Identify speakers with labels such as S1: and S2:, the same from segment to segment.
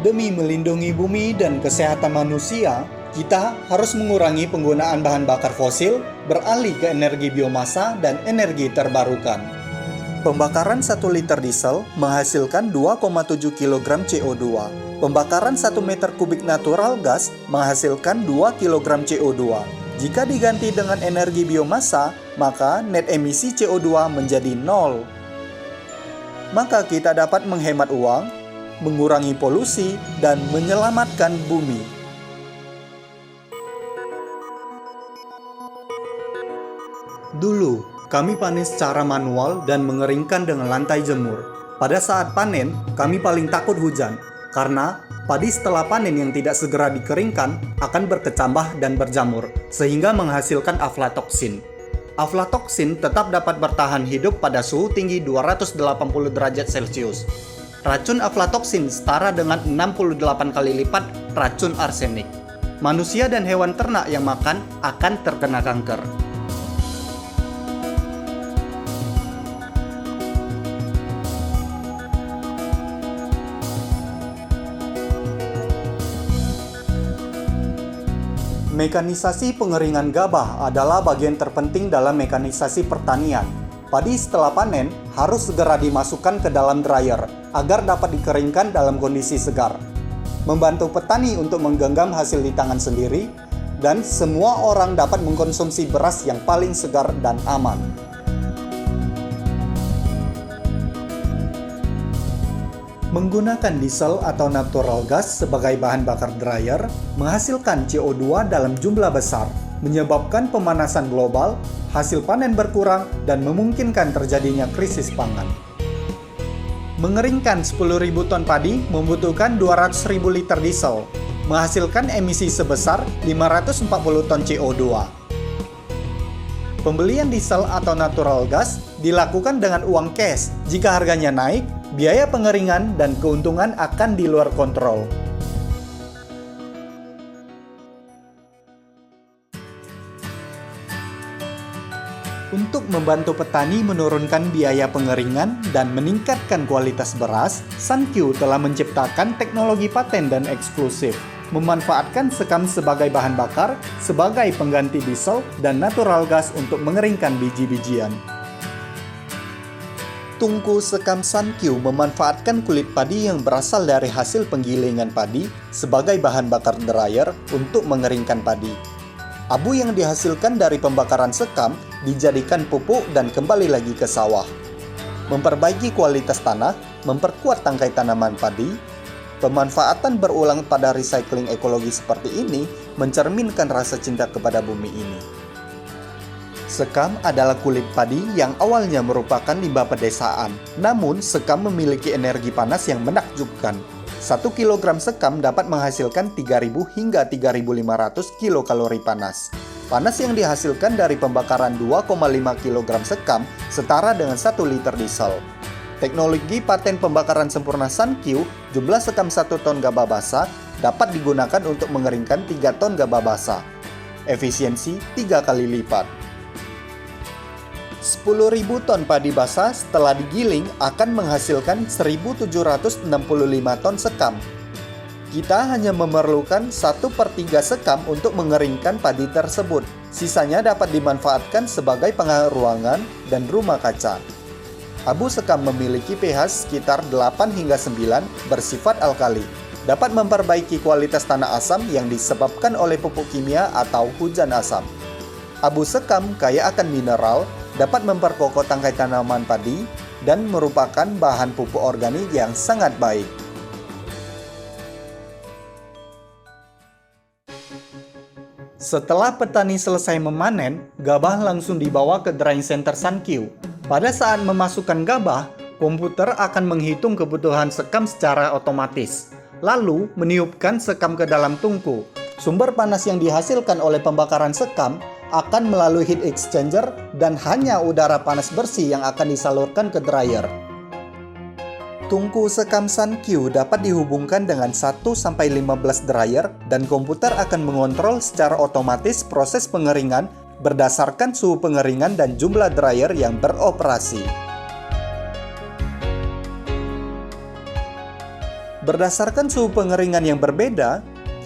S1: Demi melindungi bumi dan kesehatan manusia, kita harus mengurangi penggunaan bahan bakar fosil, beralih ke energi biomasa dan energi terbarukan. Pembakaran 1 liter diesel menghasilkan 2,7 kg CO2. Pembakaran 1 meter kubik natural gas menghasilkan 2 kg CO2. Jika diganti dengan energi biomasa, maka net emisi CO2 menjadi 0. Maka kita dapat menghemat uang, mengurangi polusi, dan menyelamatkan bumi. Dulu, kami panen secara manual dan mengeringkan dengan lantai jemur. Pada saat panen, kami paling takut hujan, karena padi setelah panen yang tidak segera dikeringkan akan berkecambah dan berjamur, sehingga menghasilkan aflatoksin. Aflatoksin tetap dapat bertahan hidup pada suhu tinggi 280 derajat Celcius. Racun aflatoksin setara dengan 68 kali lipat racun arsenik. Manusia dan hewan ternak yang makan akan terkena kanker. Mekanisasi pengeringan gabah adalah bagian terpenting dalam mekanisasi pertanian. Padi setelah panen harus segera dimasukkan ke dalam dryer agar dapat dikeringkan dalam kondisi segar. Membantu petani untuk menggenggam hasil di tangan sendiri, dan semua orang dapat mengkonsumsi beras yang paling segar dan aman. Menggunakan diesel atau natural gas sebagai bahan bakar dryer menghasilkan CO2 dalam jumlah besar, menyebabkan pemanasan global, hasil panen berkurang, dan memungkinkan terjadinya krisis pangan. Mengeringkan 10.000 ton padi membutuhkan 200.000 liter diesel, menghasilkan emisi sebesar 540 ton CO2. Pembelian diesel atau natural gas dilakukan dengan uang cash. Jika harganya naik, biaya pengeringan dan keuntungan akan di luar kontrol. Untuk membantu petani menurunkan biaya pengeringan dan meningkatkan kualitas beras, Sankyu telah menciptakan teknologi paten dan eksklusif, memanfaatkan sekam sebagai bahan bakar, sebagai pengganti diesel dan natural gas untuk mengeringkan biji-bijian. Tungku sekam Sankyu memanfaatkan kulit padi yang berasal dari hasil penggilingan padi sebagai bahan bakar dryer untuk mengeringkan padi. Abu yang dihasilkan dari pembakaran sekam dijadikan pupuk dan kembali lagi ke sawah. Memperbaiki kualitas tanah, memperkuat tangkai tanaman padi. Pemanfaatan berulang pada recycling ekologi seperti ini mencerminkan rasa cinta kepada bumi ini. Sekam adalah kulit padi yang awalnya merupakan limbah pedesaan. Namun, sekam memiliki energi panas yang menakjubkan. 1 kg sekam dapat menghasilkan 3.000 hingga 3.500 kilokalori panas. Panas yang dihasilkan dari pembakaran 2,5 kg sekam setara dengan 1 liter diesel. Teknologi paten pembakaran sempurna Sankyu, jumlah sekam 1 ton gabah basah dapat digunakan untuk mengeringkan 3 ton gabah basah. Efisiensi 3 kali lipat. 10.000 ton padi basah setelah digiling akan menghasilkan 1.765 ton sekam. Kita hanya memerlukan 1/3 sekam untuk mengeringkan padi tersebut. Sisanya dapat dimanfaatkan sebagai penghangat ruangan dan rumah kaca. Abu sekam memiliki pH sekitar 8 hingga 9 bersifat alkali. Dapat memperbaiki kualitas tanah asam yang disebabkan oleh pupuk kimia atau hujan asam. Abu sekam kaya akan mineral, dapat memperkokoh tangkai tanaman padi, dan merupakan bahan pupuk organik yang sangat baik. Setelah petani selesai memanen, gabah langsung dibawa ke drying center Sankyu. Pada saat memasukkan gabah, komputer akan menghitung kebutuhan sekam secara otomatis, lalu meniupkan sekam ke dalam tungku. Sumber panas yang dihasilkan oleh pembakaran sekam akan melalui heat exchanger dan hanya udara panas bersih yang akan disalurkan ke dryer. Tungku sekam Sankyu dapat dihubungkan dengan 1-15 dryer dan komputer akan mengontrol secara otomatis proses pengeringan berdasarkan suhu pengeringan dan jumlah dryer yang beroperasi. Berdasarkan suhu pengeringan yang berbeda,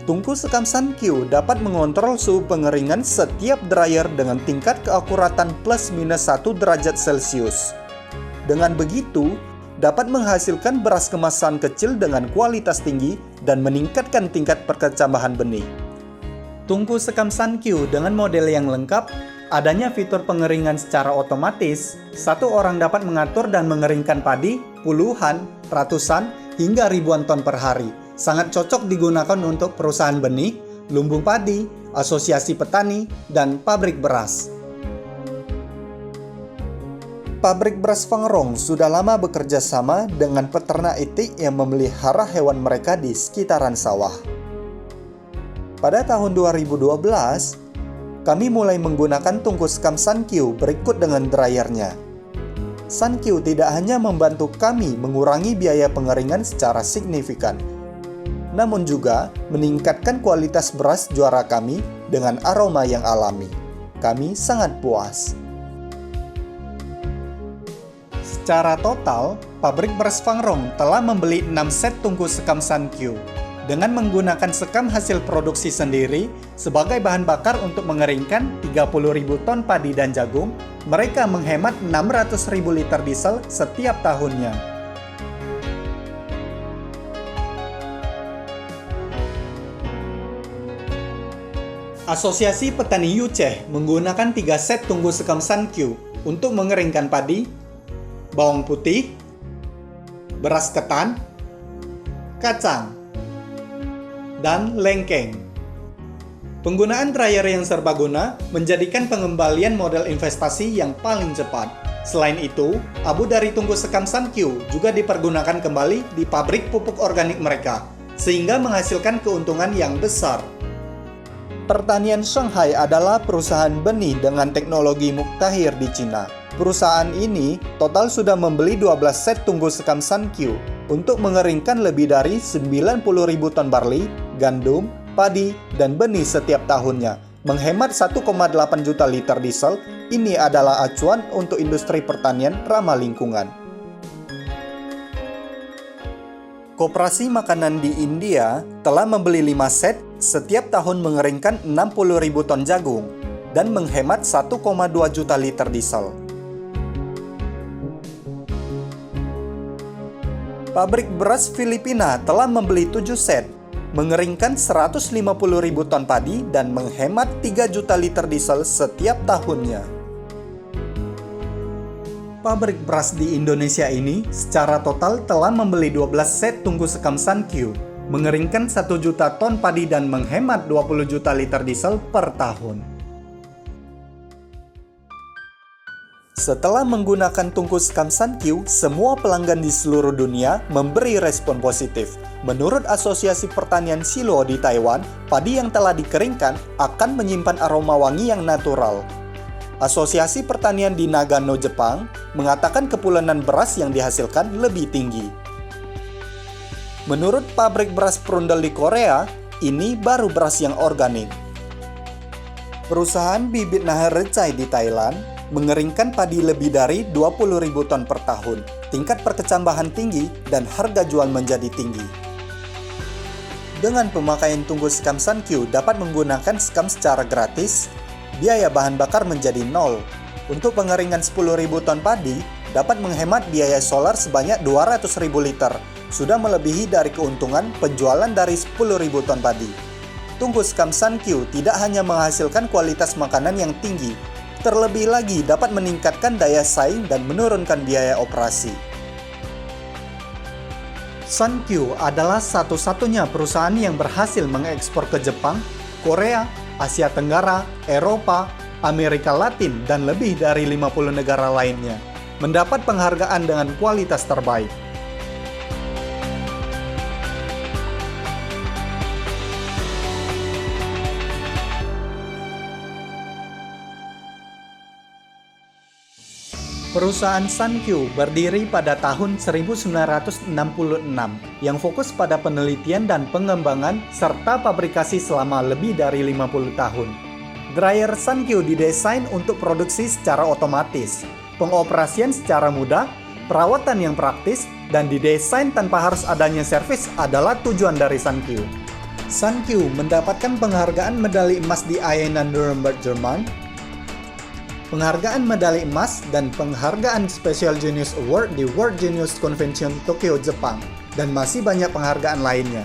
S1: tungku sekam Sankyu dapat mengontrol suhu pengeringan setiap dryer dengan tingkat keakuratan plus minus 1 derajat Celcius. Dengan begitu, dapat menghasilkan beras kemasan kecil dengan kualitas tinggi dan meningkatkan tingkat perkecambahan benih. Tungku sekam Sankyu dengan model yang lengkap, adanya fitur pengeringan secara otomatis, satu orang dapat mengatur dan mengeringkan padi puluhan, ratusan, hingga ribuan ton per hari. Sangat cocok digunakan untuk perusahaan benih, lumbung padi, asosiasi petani, dan pabrik beras. Pabrik beras Fangrong sudah lama bekerja sama dengan peternak itik yang memelihara hewan mereka di sekitaran sawah. Pada tahun 2012, kami mulai menggunakan tungku sekam Sankyu berikut dengan dryernya. Sankyu tidak hanya membantu kami mengurangi biaya pengeringan secara signifikan, namun juga meningkatkan kualitas beras juara kami dengan aroma yang alami. Kami sangat puas. Secara total, pabrik beras Fangrong telah membeli 6 set tungku sekam Sankyu. Dengan menggunakan sekam hasil produksi sendiri sebagai bahan bakar untuk mengeringkan 30.000 ton padi dan jagung, mereka menghemat 600.000 liter diesel setiap tahunnya. Asosiasi Petani Yucheh menggunakan 3 set tungku sekam Sankyu untuk mengeringkan padi, bawang putih, beras ketan, kacang, dan lengkeng. Penggunaan dryer yang serbaguna menjadikan pengembalian modal investasi yang paling cepat. Selain itu, abu dari tungku sekam Sankyu juga dipergunakan kembali di pabrik pupuk organik mereka, sehingga menghasilkan keuntungan yang besar. Pertanian Shanghai adalah perusahaan benih dengan teknologi muktahir di Cina. Perusahaan ini total sudah membeli 12 set tungku sekam Sankyu untuk mengeringkan lebih dari 90.000 ton barley, gandum, padi, dan benih setiap tahunnya. Menghemat 1,8 juta liter diesel, ini adalah acuan untuk industri pertanian ramah lingkungan. Koperasi makanan di India telah membeli 5 set setiap tahun mengeringkan 60.000 ton jagung dan menghemat 1,2 juta liter diesel. Pabrik beras Filipina telah membeli 7 set, mengeringkan 150.000 ton padi dan menghemat 3 juta liter diesel setiap tahunnya. Pabrik beras di Indonesia ini secara total telah membeli 12 set tungku sekam Sankyu, mengeringkan 1 juta ton padi dan menghemat 20 juta liter diesel per tahun. Setelah menggunakan tungku sekam Sankyu, semua pelanggan di seluruh dunia memberi respon positif. Menurut Asosiasi Pertanian Silo di Taiwan, padi yang telah dikeringkan akan menyimpan aroma wangi yang natural. Asosiasi Pertanian di Nagano, Jepang, mengatakan kepulenan beras yang dihasilkan lebih tinggi. Menurut pabrik beras Prundle di Korea, ini baru beras yang organik. Perusahaan bibit Nahar Recai di Thailand mengeringkan padi lebih dari 20.000 ton per tahun. Tingkat perkecambahan tinggi dan harga jual menjadi tinggi. Dengan pemakaian tungku sekam Sankyu dapat menggunakan sekam secara gratis, biaya bahan bakar menjadi nol. Untuk pengeringan 10.000 ton padi, dapat menghemat biaya solar sebanyak 200.000 liter. Sudah melebihi dari keuntungan penjualan dari 10.000 ton padi. Tungku sekam Sankyu tidak hanya menghasilkan kualitas makanan yang tinggi, terlebih lagi dapat meningkatkan daya saing dan menurunkan biaya operasi. Sankyu adalah satu-satunya perusahaan yang berhasil mengekspor ke Jepang, Korea, Asia Tenggara, Eropa, Amerika Latin, dan lebih dari 50 negara lainnya. Mendapat penghargaan dengan kualitas terbaik. Perusahaan Sankyu berdiri pada tahun 1966 yang fokus pada penelitian dan pengembangan serta pabrikasi selama lebih dari 50 tahun. Dryer Sankyu didesain untuk produksi secara otomatis, pengoperasian secara mudah, Perawatan yang praktis dan didesain tanpa harus adanya servis adalah tujuan dari Sankyu. Sankyu mendapatkan penghargaan medali emas di Arena Nuremberg, Jerman, penghargaan medali emas dan penghargaan Special Genius Award di World Genius Convention Tokyo, Jepang, dan masih banyak penghargaan lainnya.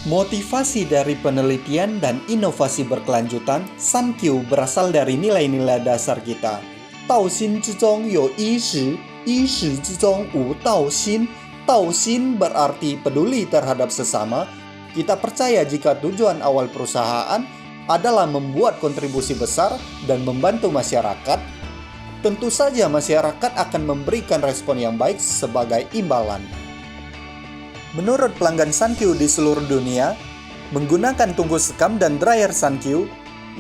S1: Motivasi dari penelitian dan inovasi berkelanjutan, Sankyu berasal dari nilai-nilai dasar kita. 道心之中有衣食，衣食之中无道心。道心berarti peduli terhadap sesama. Kita percaya jika tujuan awal perusahaan adalah membuat kontribusi besar dan membantu masyarakat, tentu saja masyarakat akan memberikan respon yang baik sebagai imbalan. Menurut pelanggan Sankyu di seluruh dunia, menggunakan tungku sekam dan dryer Sankyu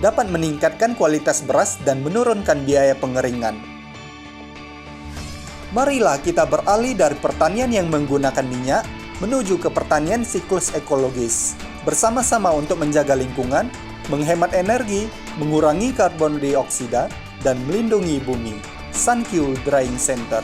S1: dapat meningkatkan kualitas beras dan menurunkan biaya pengeringan. Marilah kita beralih dari pertanian yang menggunakan minyak menuju ke pertanian siklus ekologis, bersama-sama untuk menjaga lingkungan, menghemat energi, mengurangi karbon dioksida, dan melindungi bumi. Sankyu Drying Center.